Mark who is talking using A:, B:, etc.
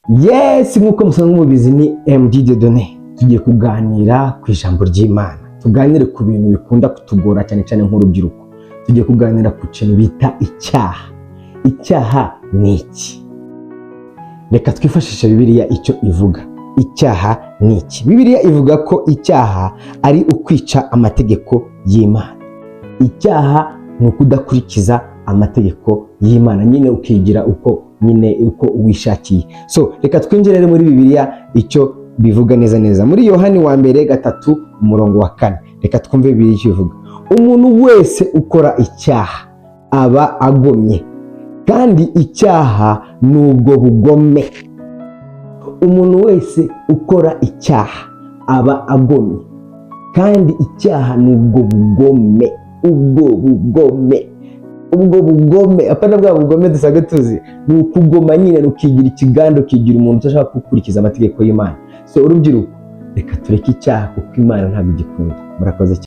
A: Yes, nk'uko musanzwe mubizi ni MD Dieudonné. Tugiye kuganira ku ijambo ry'Imana. Tuganire ku bintu bikunda kutugora cyane cyane nk'urubyiruko. Tugiye kuganira ku kintu bita icyaha. Icyaha ni iki? Reka twifashishe Bibiliya icyo ivuga. Icyaha ni iki? Bibiliya ivuga ko icyaha ari ukwica amategeko y'Imana. Icyaha ni ukudakurikiza amategeko y'Imana, nyine ukigira uko wishakiye. So reka twinjire muri Bibiliya icyo bivuga neza muri Yohani wa mbere 3:4. Reka twumve Bibiliya icyo ivuga. Umuntu wese ukora icyaha aba agomye, kandi icyaha nubwo bugome. Umuntu wese ukora icyaha aba agomye, kandi icyaha nubwo bugome. Ubwo bugome apana bwa bugome dusaga tuzi, ni ukugoma nyine, ukigira ikigando, ukigira umuntu utashaka gukurikiza amategeko y'Imana. So urubyiruko, reka tureke icyaha kuko Imana ntabwo igikunda. Murakoze.